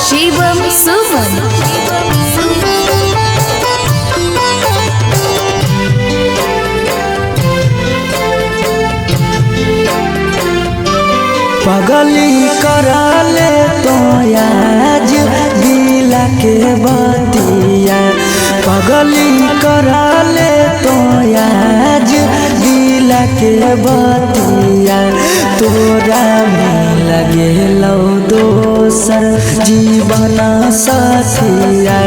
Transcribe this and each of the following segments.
शिवम सुमन। पगली कराले तो आज दिला के बतिया, पगली कराले तो आज दिला के बतिया। तोरा में लगे लो दोसर जीवन साथिया,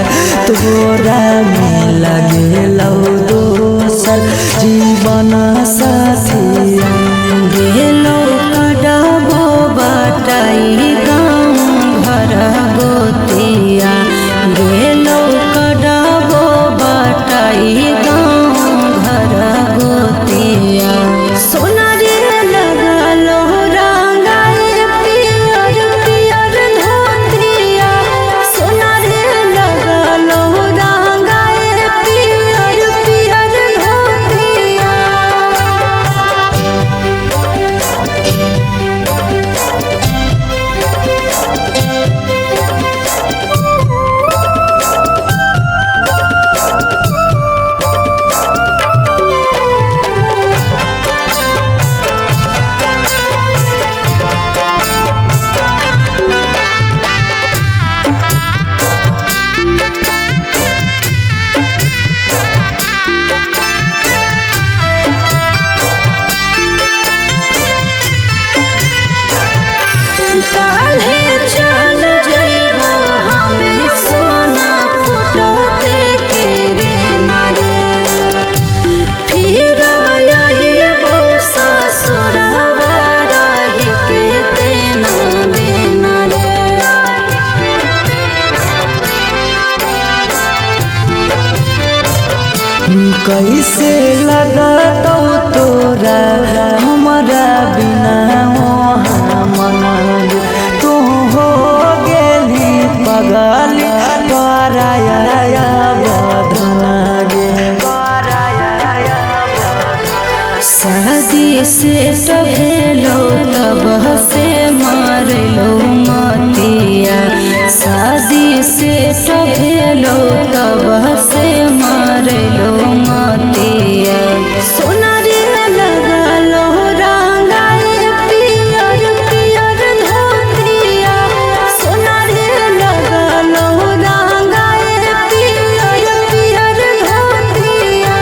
तोरा में लगे लो दोसर जीवन साथिया। गेलो कडाबो बाटाई गाँव घर गोतिया, गेलो कडाबो बाटाई गाँव घर गोतिया। सोना रे लगलो रंगाए पियर पियर धोतिया, सोना रे लगलो रंगाए पियर पियर धोतिया। काल्हे चल जइबो हमें सोना फोटो देखे रे मारे, फिर आइबो ससुरवा रही के देना देना रे। कैसे लगा तो तोरा हमारा बिना वहाँ मना, तू हो गेली पगली पराया बधना गे। शादी से भेलो तब से मारलो मतिया, शादी से भेलो तब से मारलो मतिया। सोना रे लगलो रंगाए पियर पियर धोतिया, सोना रे लगलो रंगाए पियर पियर धोतिया।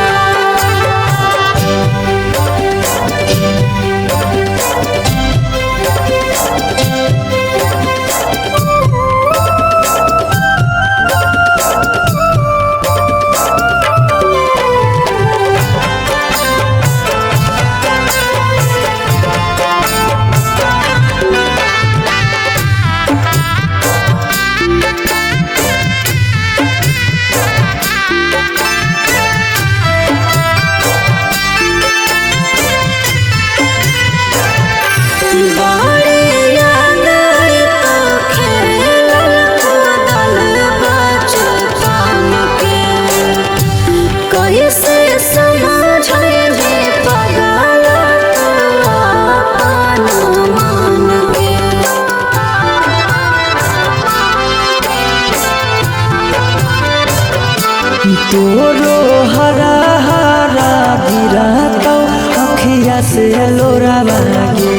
तोरो हरा हरा गिरतो अखिया से लोरा बागे,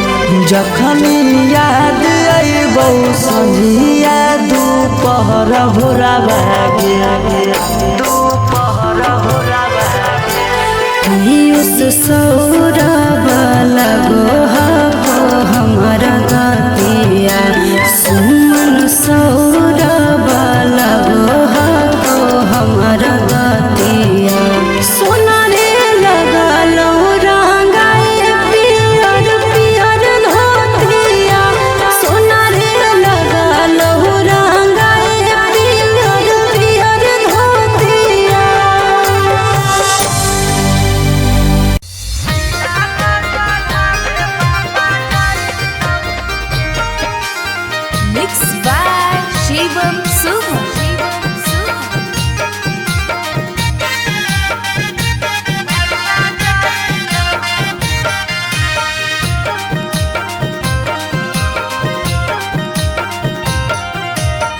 जखनी याद अइबो संझिया दोपहर भोरा बागे, दोपहर भोरा बागे। पीयूष सौरभ लगो हो हमारा गतिया, सुमन सौरभ लगो हो हमारा गतिया। सोना रे लगलो रंगाए पियर पियर धोतिया, सोना रे लगलो रंगाए पियर पियर धोतिया।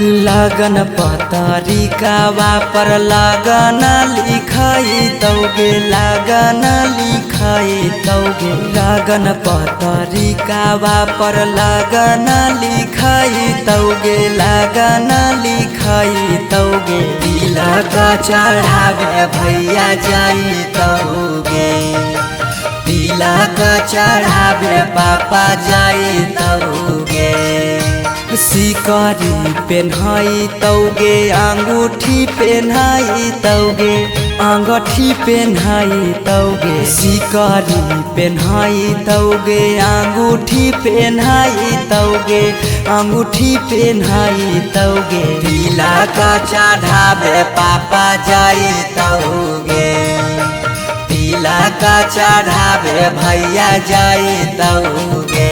लगन पतरिकावा पर लगन लिखाई तौगे लगन लिखाई तौगे लगन पतरिकावा पर लगन लिखाई तौगे लगन लिखाई तौगे तिलक चढ़ावे भैया जाई तौगे तिलक चढ़ावे पापा जाई तौगे सिकरी पेन्हाई तौगे अंगूठी पेन्हाई तौगे अंगूठी पेन्हाई तौगे सिकरी पेन्हाई तौगे अंगूठी पेन्हाई तौगे अंगूठी पेन्हाई तौगे तिलक चढ़ावे पापा जाई तौगे तिलक चढ़ावे भैया जाई तौगे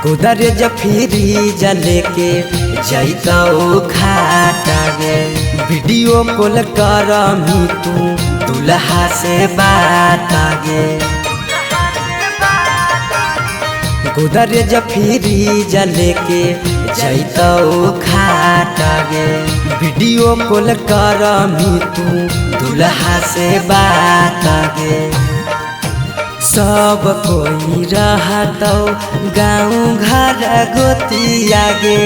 गोदरेज फ्रिज लेके जैतौ खाटा गे वीडियो कॉल करमी तू दुल्हा से बात गे गोदरेज फ्रिज लेके जैतौ खाटा गे वीडियो कॉल करमी तू दुल्हा से बात गे सब कोई रहतौ गाँव घर गोतिया गे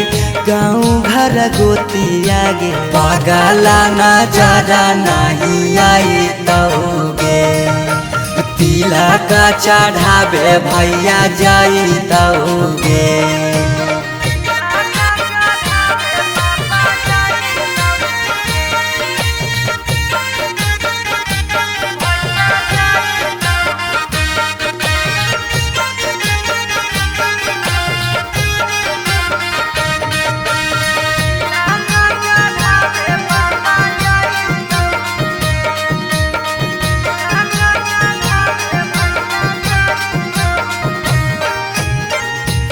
गाँव घर गोतिया गे पगला नजर नहीं आई तौगे तिलक चढ़ावे भैया जाई तौगे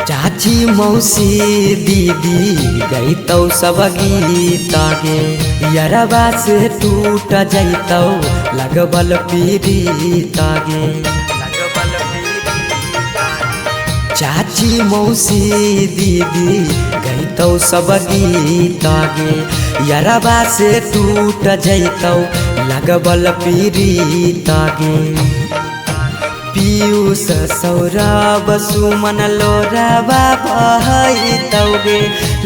चाची मौसी दीदी गईतौ सब गीत गे यरबा से टूट जैतौ लगबल पीड़ित गे चाची मौसी दीदी गईतौ सब गीत गे यरबा से टूट जैतौ लगबल पीड़ित गे पीयूष सौरभ सुमन लोराबा बहाई तौगे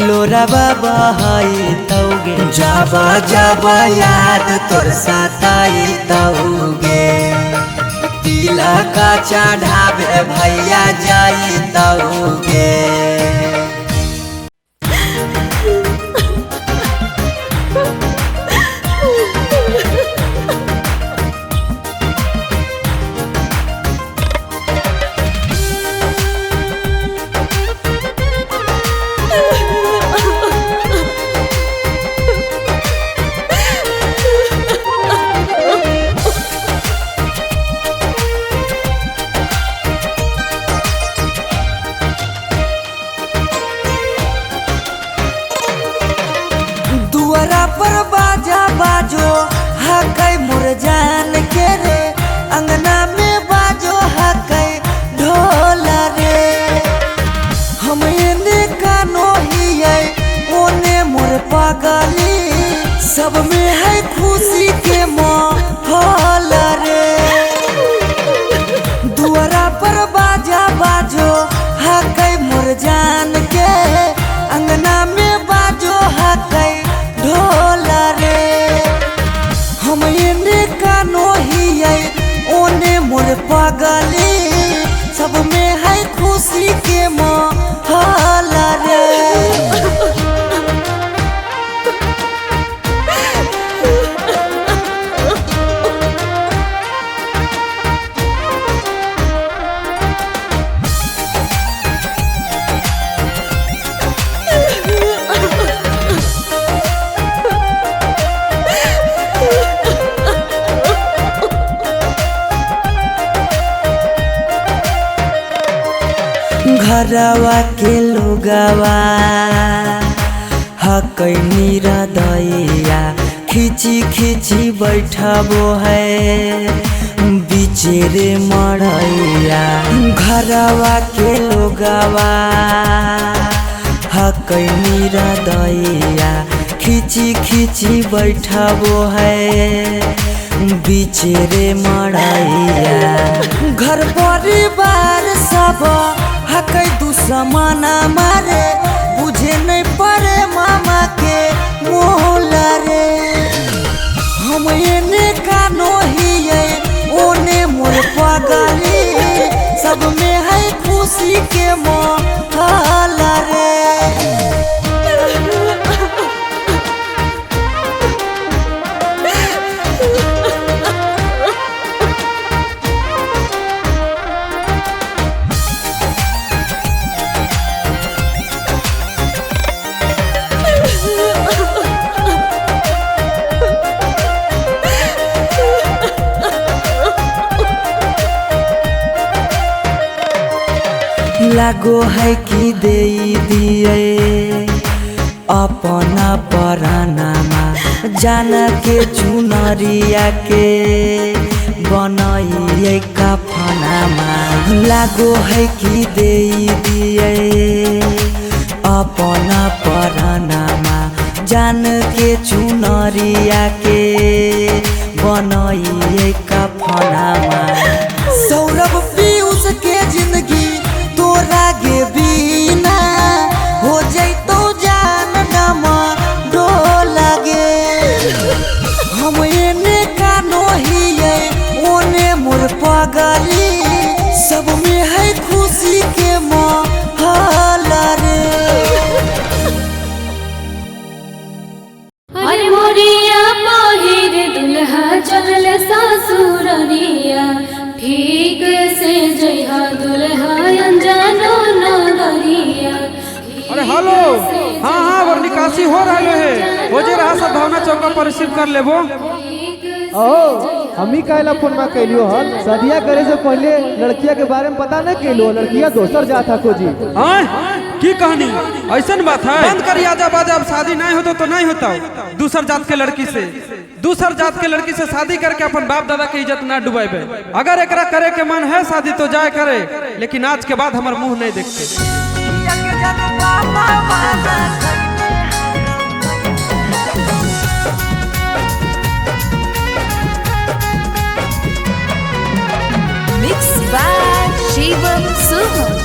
लोराबा बहाई तौगे जब जब याद तोर सताई तौगे तिलक चढ़ावे भैया जाई तौगे पर बाजा बाजो हकै मोर जान के रे अंगना में बाजो हकै ढोल रे हम एने कानो हियै ओने मोर पागली सब में है खुशी के माहौल रे दुआरा पर बाजा बाजो हकै मोर जान के अंगना में बाजो हकै ढोल रे हम एने कानो हियै ओने मोर पागली सब में है खुशी के माहौल रे घरवा के लोगवा हकै निरदैया खिची खिची बैठबो है बिचेरे मड़ैया। घरवा के लोगवा हकै निरदैया खिची खिची बैठबो है बिचेरे मड़ैया। घर परिवार सब हकै दुश्मन मारे बुझे नहीं पड़े मामा के मोहल रे। हम एने कानो हिये ओने मोर पगली सब में है खुशी के मोहल रे। लागो है कि दे दिए अपना परानामा जान के चुनरिया के बनाइए कफनामा। लागो है कि दे दिए अपना परानामा जान के चुनरिया के बनाइए कफनामा। सौरभ पीयूष के जिंदगी तोरा गे बिना हो जैतो जान नमा डोला गे। हम एने कानो हिये ओने मोर पगली सब में है खुशी के माहौल रे। अरे मोरिया पहिर दुल्हा चलल ससुररिया ठीक से जइहा दुल्हा अनजानो नगरिया। अरे हेलो, हाँ हाँ वो निकासी हो रहा है, हो जे रहा सब भावना चौका पर रिसीव कर लेबो। हमी कहला फोन में कैलियो हल शादिया करे से पहले लड़किया के बारे में पता नहीं कैलो, लड़किया दोसर जाता खोजी। की कहानी ऐसा बात है? बंद कर आजा बाजा, अब शादी नहीं होता तो नहीं होता। दूसर जात के लड़की से शादी करके अपन बाप दादा की इज्जत ना डुबाइबे। अगर एकरा करे के मन है शादी तो जाए करे, लेकिन आज के बाद हमार मुंह नहीं देखते। Mixed by Shivam Suham.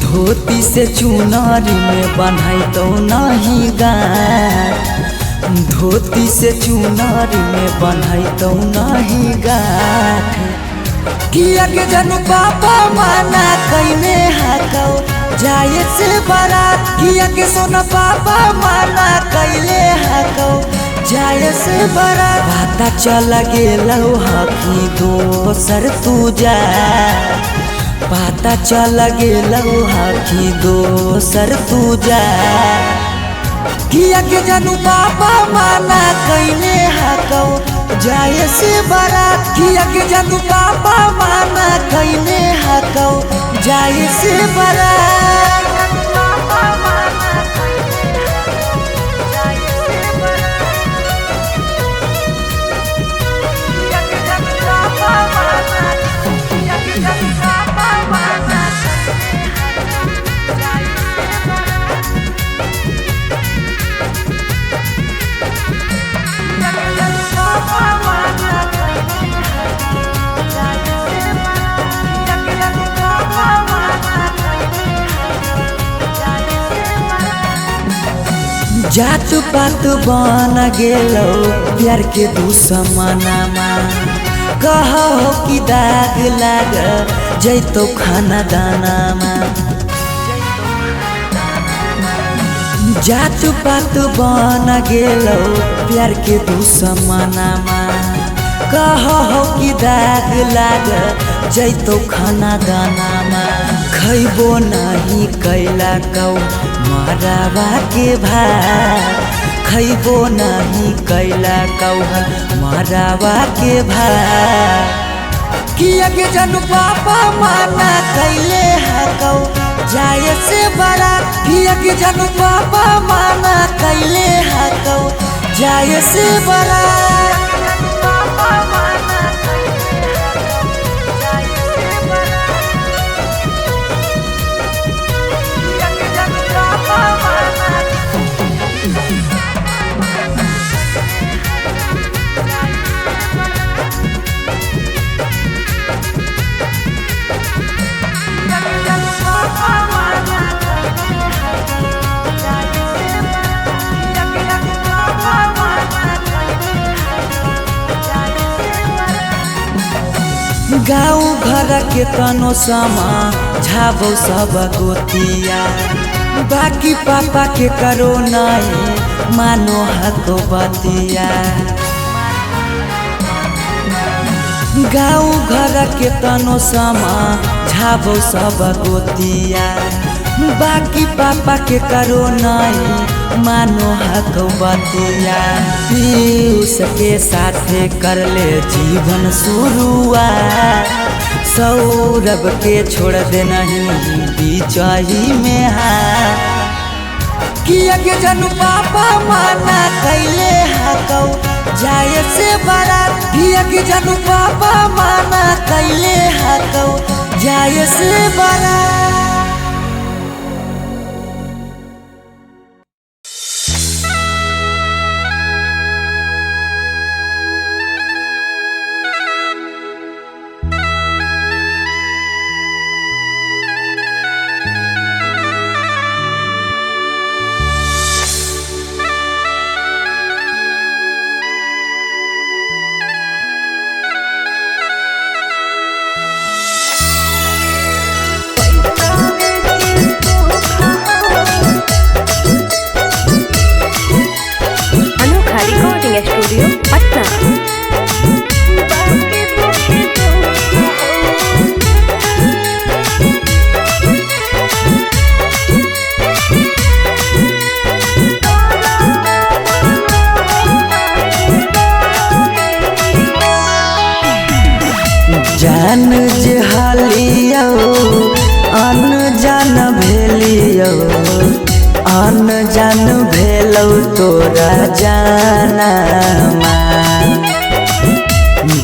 धोती से चुनारी में बन्हाई तो नहीं गाठ, धोती से चुनारी में बन्हाई तो नहीं गाठ। किया के जनु पापा माना कईने हाकौ जाए से बारात। किया के सोना पापा माना कैले हाकौ जाए से बारात। पता चल गेलौ हकी दोसर तू जा, पता चल गेलौ हकी दोसर तू जा। किया के जानू पापा माना कैले हाकौ जाए से बारात। किया के जानू पापा माना कैले हाकौ जाए से बारात। जात पात बन गेलो प्यार के दुश्मनमा। कहो कि दाग लाग जैतो खाना दानामा। जात पात बन गेलो प्यार के दुश्मनमा। कहो कि दाग लाग जैतो खाना दाना खैबो नहीं कैला कौ मरावा के भात खैबो नहीं कैला कौ मरावा के भात किया के जानू पापा माना कैले हकौ जाए से बड़ा किया के जानू पापा माना कैले हकौ जाए से बड़ा गाँव घर के तनो समा झाबो सब गोतिया बाकी पापा के करो नहीं मानो हको बतिया गाँव घर के तनो समा झाबो सब गोतिया बाकी पापा के करो नहीं मानो हक बतिया पीयूष के साथे कर ले जीवन शुरुआत सौरभ के छोड़ दे नहीं बीचही में हाथ किया के जानू पापा माना कैले हकौ जाए से बड़ा किया के जानू पापा माना कैले हकौ जाए से बड़ा स्टूडियो पटना। जान जहालियो अनजान भेलियो अनजान भेलौ तोरा जाना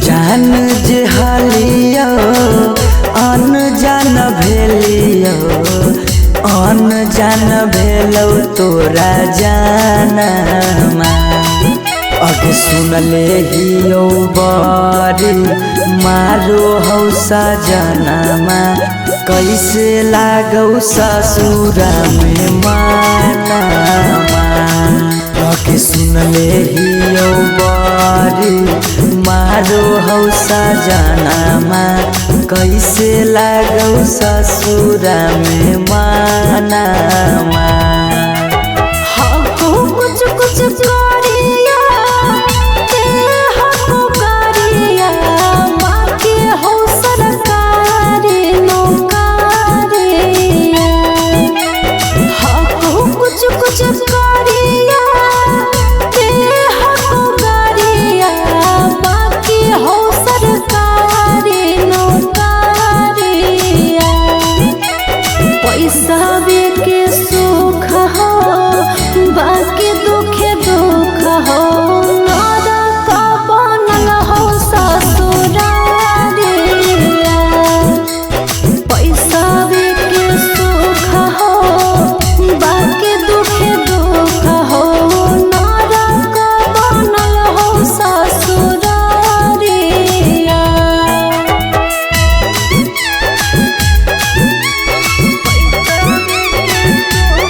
जान जहालियो अनजान भेलियो अनजान भेलौ तोरा जाना अब सुनले हियो बारी मारो हौ सजनमा कैसे लागौ ससुरा में मानमा अब सुनले हियो बारी मारो हौ सजनमा कैसे लागौ ससुरा में मानमा कुछ कुछ करिया ते हको करिया बाकी हो सरकारी नौकरिया हको कुछ कुछ करिया ते हको करिया बाकी हो सरकारी नौकरिया पैसा के सुख हो बाकी दुखे दुख हो नरक बनल हो ससुरारिया पैसा के सुख हो बाकी दुखे दुख हो नरक बनल हो ससुरारिया पैसा के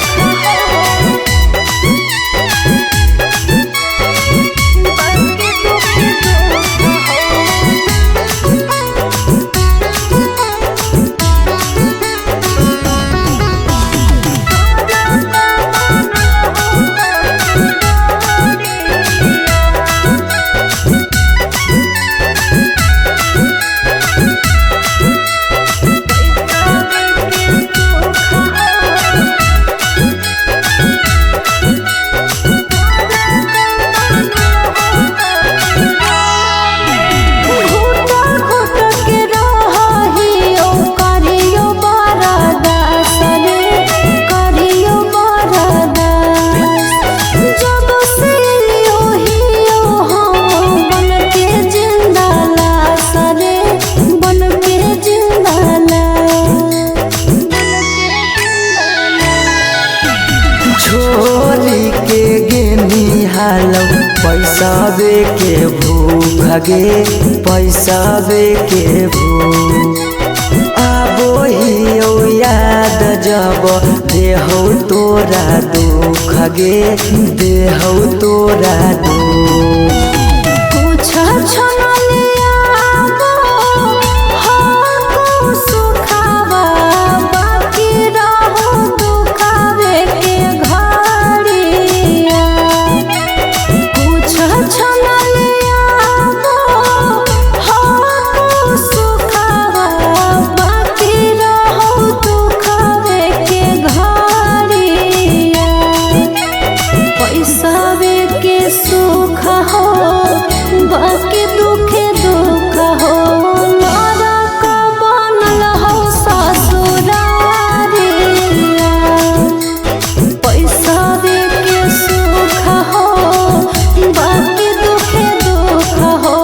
छोरी के गेनी हालौ पैसा बे के भूख गे पैसा बे के भूख आबो ही याद जब देहौ तोरा दुख गे देहौ तोरा दुख कुछ छनलिया हो सुखावा बाकी रहो दुखावे के घड़िया कुछ छनलिया हो सुखावा बाकी रहो दुखावे के घड़िया पैसा के सुख हो बाकी दुखे दुख हो नरक बनल हो ससुरारिया पैसा के सुख हो बाकी दुखे दुख हो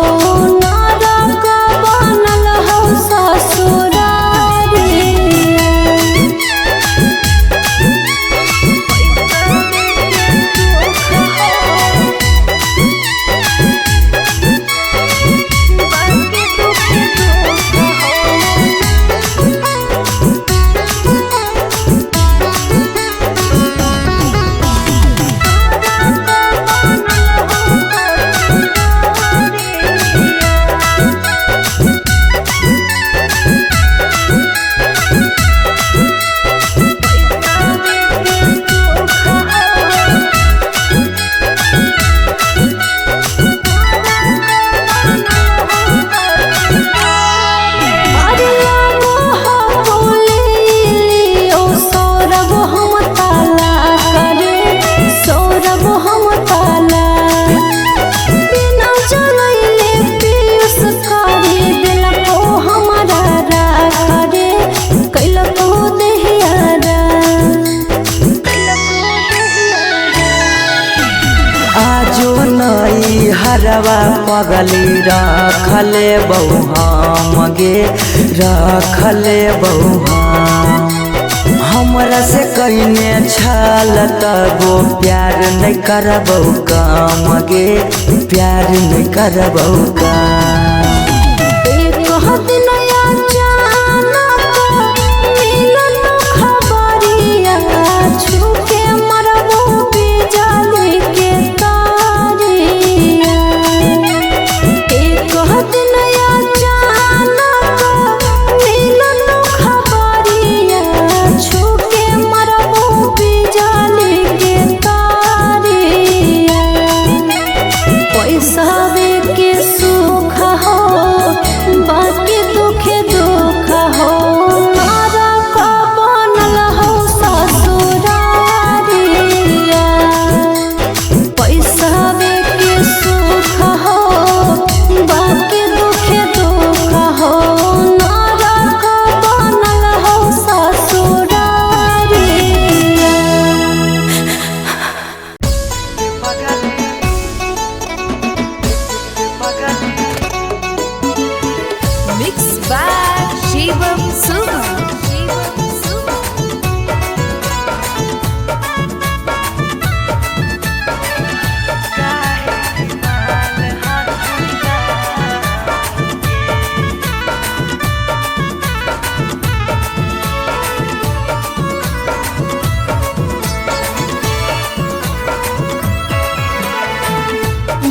नरक बनल हो ससुरारिया हरवा पगली रखले बहु गे रखले बहु हमरा से कहीने छल तगो प्यार नहीं करबौ काम गे प्यार नहीं करबौ काम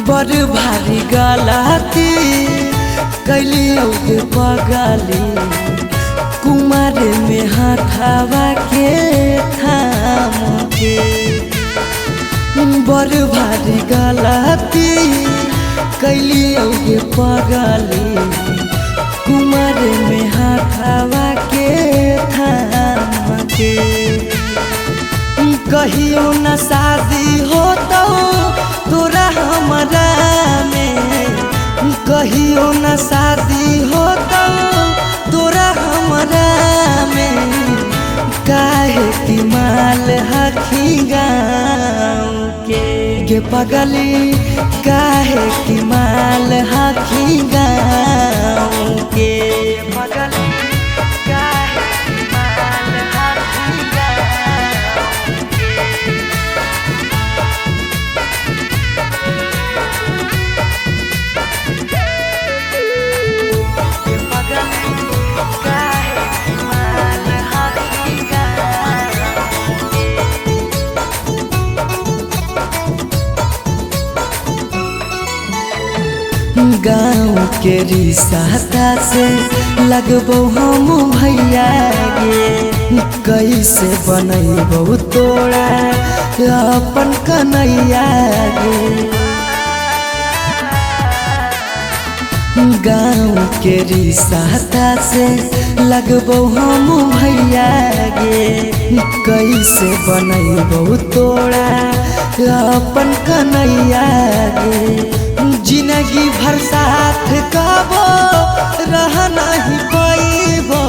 बड़ भारी गलती कैली पगली कुमार में हाथावा के थाम के बड़ भारी गलती कैली पगली कुमार में हाथावा के थाम के कहियो न शादी हो तो तोरा हमरा में कहियो न शादी हो तो तोरा हमरा में काहे की माल हखी गाँव के पगली काहे की माल हखी गाँव के पगली काहे की माल हखी गाँव के गाँव के रिश्ता से लगबो हम भैया गे कैसे बनैबो तोरा अपन कन्हैया गे गाँव के रिश्ता से लगबो हम भैया गे कैसे बनैबो तोरा अपन कन्हैया गे जिंदगी भर साथ कबो रह नहीं पाइबो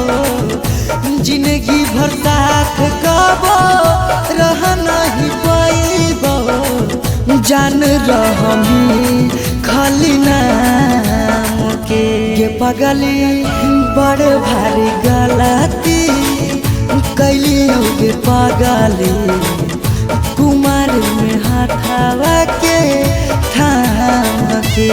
जिंदगी भर साथ कबो रह नहीं पाइबो जान रहमी खाली नाम के पगली बड़ भारी गलती कैली होगे पगली कुमार में हाथावा के थाम के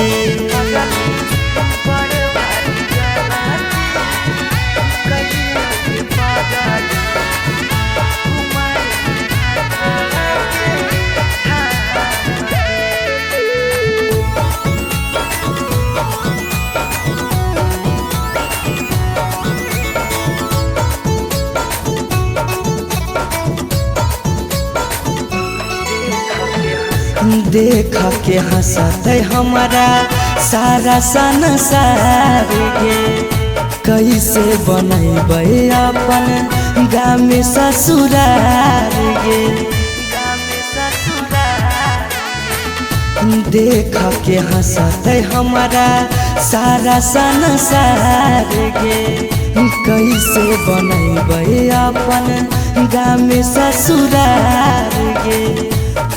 देख के हंसते हमारा सारा संसार गे कैसे बनैबे अपन गाँव में ससुरार गे देख के हंसते हमारा सारा संसार गे कैसे बनैबे अपन गाँव में ससुरार गे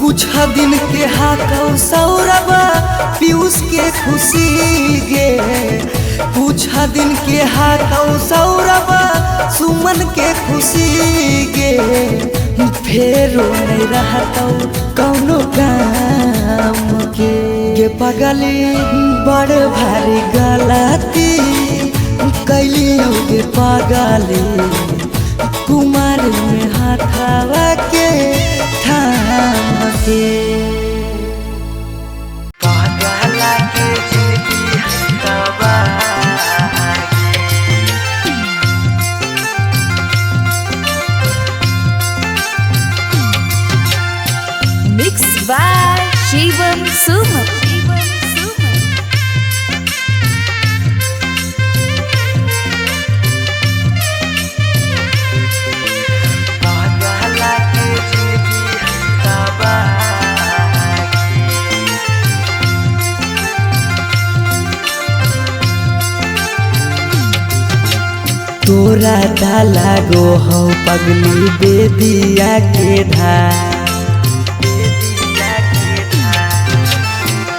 कुछ दिन के हाथों सौरभ पीयूष के खुशी गे कुछ दिन के हाथों सौरभ सुमन के खुशी गे फेरो नहीं रहता कौनो काम के पगली बड़ भारी गलती कैली होगे पगली कुमार में हाथावा के थाम के पागला के जिंदगी हंसवा मिक्स बाय शिवम सुमन। तोरा डाला गो हो पगली बेदिया के धार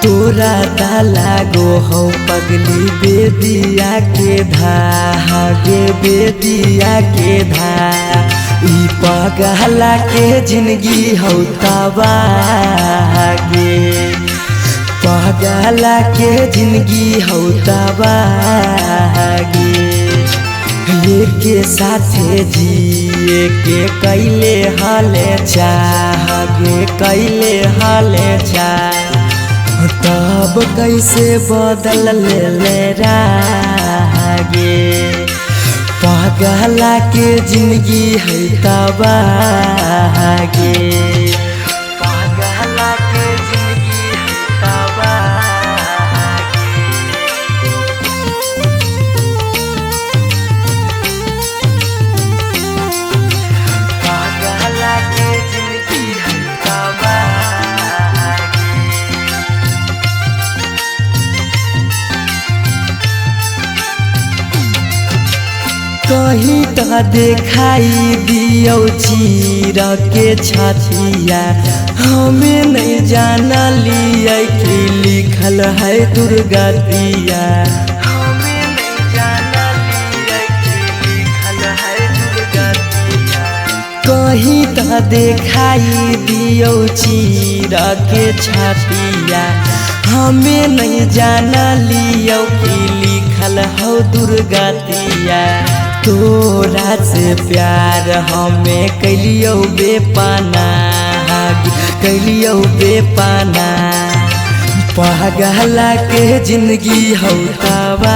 तोरा डाला गो हो पगली बेदिया के धागे बेदिया के धार ई पगला के जिंदगी हो तबागे पगला के जिंदगी हो तबागे के साथे जिए के कैले हाले चाहे कैले हाले चाह तब कैसे बदल ले रागे पगला के जिंदगी है तबागे पगला के जिंदगी है तबागे पगला के जिंदगी है तबागे कहीं तो दिखाई दियो चीर के छतिया हमें नहीं जाना लिया कि लिखल है दुर्गतिया हमें नहीं जाना लिया कि लिखल है दुर्गतिया कहीं तो दिखाई दियो चीर के छतिया हमें नहीं जाना लियो कि लिखल हो दुर्गतिया तोरा से प्यार हमें कैलियो बेपाना कैलियो बेपाना पागला के जिंदगी हौतावागे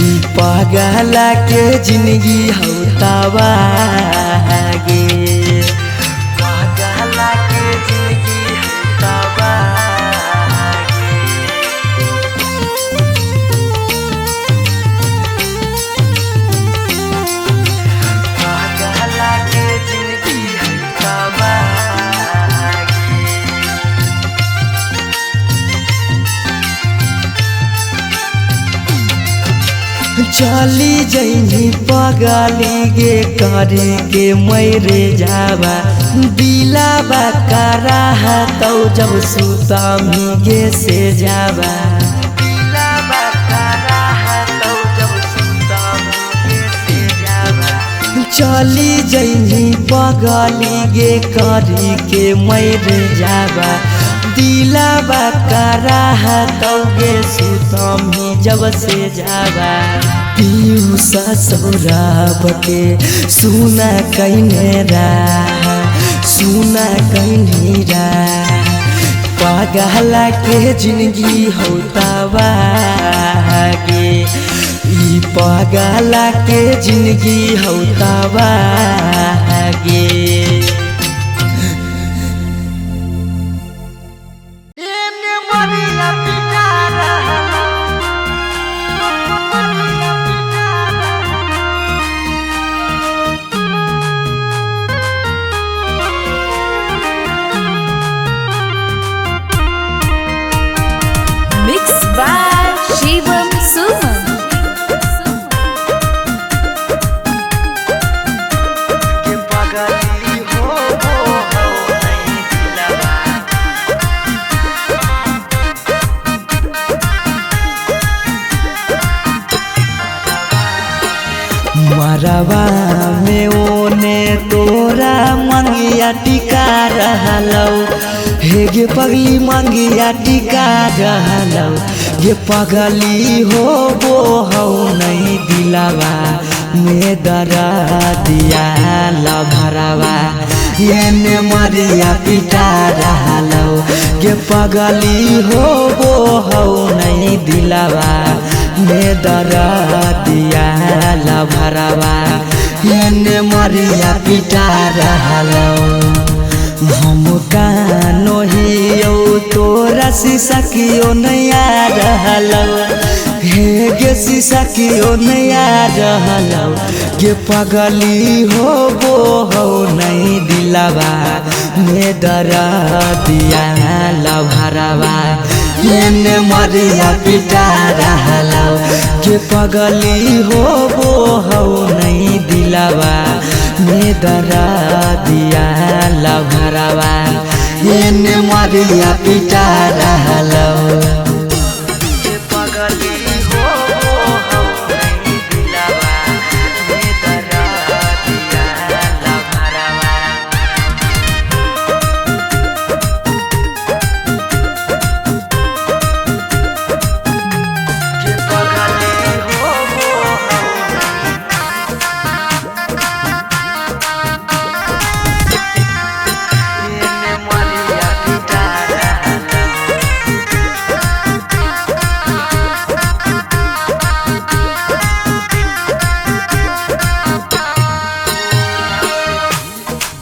ई पागला के जिंदगी हौतावागे पागला के जिंदगी पागला के जिंदगी चली जैनी पगली गे करे के मैरे जावा दिलाबा करा तो जब सुता गे से जावा दिलाबा करा तो जब सुता गे से जावा चली जैनी पगली गे करे के मैरे जावा दिलाबा करा तो गे सुतम जब से जावा पीऊ ससुराब के सुना कहने सुना कहनी पागला के जिंदगी हौतावागे ई पागला के जिंदगी हौतावागे Mixed by Shivam Suman. मरवा में ओने तोरा मंगिया टिका रहलौ हे गे पगली मंगिया टिका रहलौ गे पगली हो वो हौ नहीं दिलावा में दरा दिया लभरावा एने मरिया पिटा रहलौ गे पगली हो वो हौ नहीं दिलावा में दरा दिया लभरावा एने मरिया पिटा रहलौ हम कानो हियो तोरा शीशा कियो नया रहलौ हे गे शीशा कियो नया रहलौ गे पगली हो वो हो नहीं दिलावा में दरा दिया लभरावा एने मरिया पिटा रहलौ गे पगली हो वो हो नहीं दिलावा में दरा दिया लभरावा एने मरिया पिटा रहलौ गे पगली हो वो हो नहीं दिलावा में दरा दिया लभरावा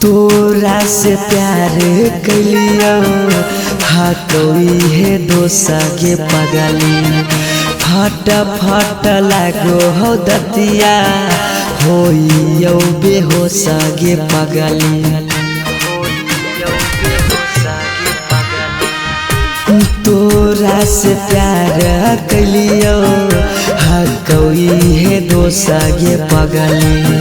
तोरा से प्यार कलियो हाँ कोई है दोसा के पगली फट फट लागो हो दतिया होइयो बेहोश गे पगली तोरा से प्यार कलियो हाँ कोई है दोसा गे पगली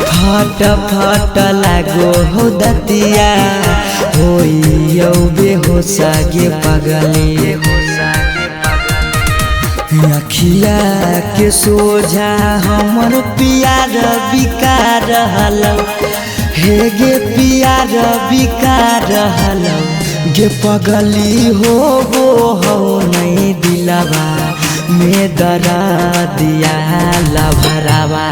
फट फट लागो हो दतिया होइयो बेहोश गे पगली अखिया के सोझा हमर प्यार बिकार रहलौ हे गे प्यार बिकार रहलौ गे पगली हो वो हो नहीं दिलावा में दरा दिया लभरावा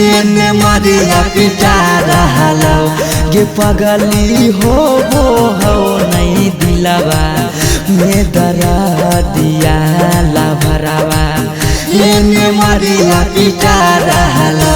एने मरिया पिटा रहलौ गे पगली हो वो हो नहीं है दिलवा में दरा दिया ला भरावा लेने मरिया पिटा रहलो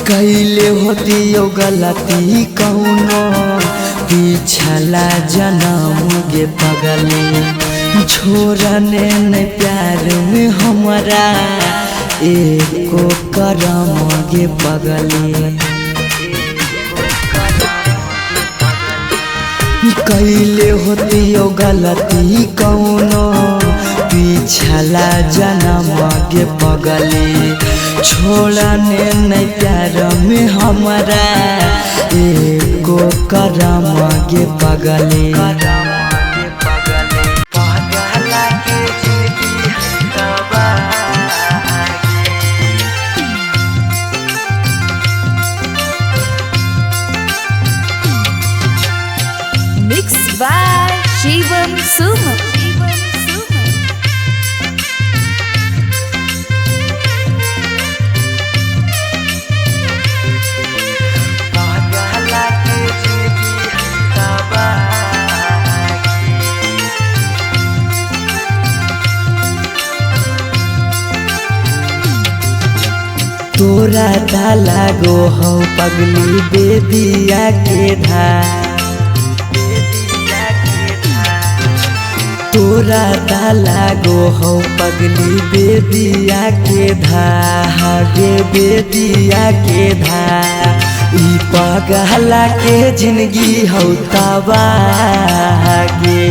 कैले होती यो गलती कौनो पिछला जन्म गे पगले छोड़ने न प्यार में हमारा एको करम गे पगले कैले होती यो गलती कौनो पिछला जन्म गे पगले छोड़ने न प्यार में हमारा एको करम गे पगले Mixed by Shivam Suman. तोरा डाला गो हो पगली बेदिया के धार तोरा डाला गो हो पगली बेदिया के धागे बेदिया के धार ई पगला के जिंदगी हो तबागे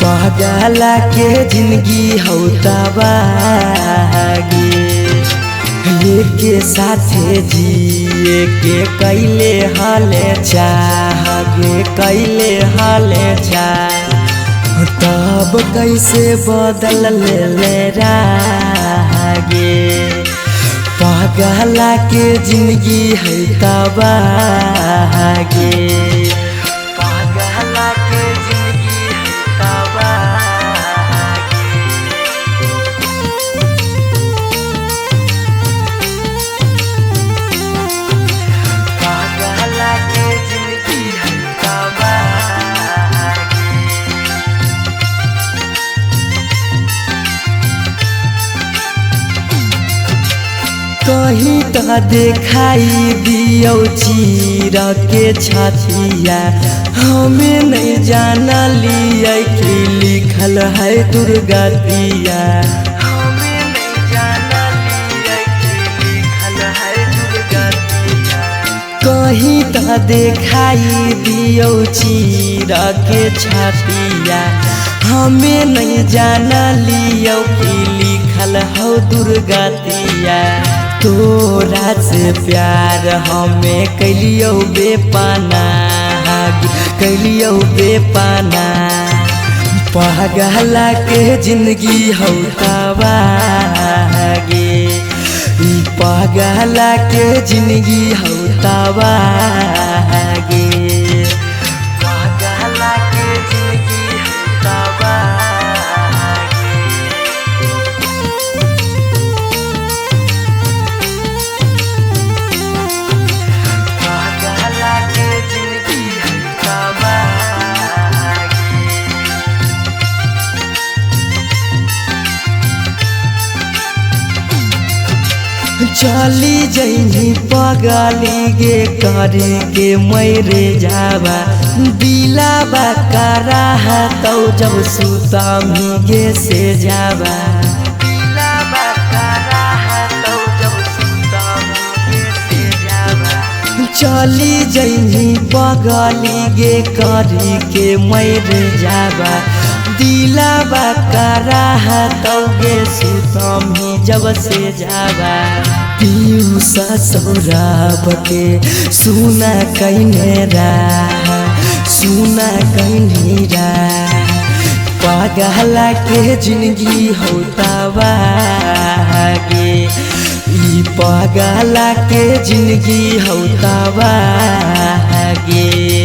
पगला के जिंदगी हो तबागे के साथे जिए के कैले हाले चाहे कैले हाले चाह तब कैसे बदल ले रागे पगला के जिंदगी है तबागे पगला के जिंदगी है तबागे कहीं तो दिखाई दियो चीर के छतिया हमें नहीं जाना लिया कि लिखल है दुर्गतिया हमें नहीं जाना लिया कि लिखल है दुर्गतिया कहीं तो दिखाई दियो चीर के छतिया हमें नहीं जाना लियो कि लिखल हो दुर्गतिया तोरा से प्यार हमें कैलियो बेपाना कैलियो बेपाना पगला के जिंदगी हो तबागे ई पगला के जिंदगी हो तबागे पगला के जिंदगी हो तबागे चली जैनी पगली गे करे के मैरे जावा दिलाबा करा तो जब सुता गे से जावा दिलाबा करा तो जब सुता गे से जावा चली जैनी पगली गे करे के मैरे जावा दिलावा करा तौगे सुतम ही जब से जावा पीऊ ससुराब के सुना कहने रहा सुना कहने रहा पागला के जिंदगी होता गे पागला के जिंदगी होता गे।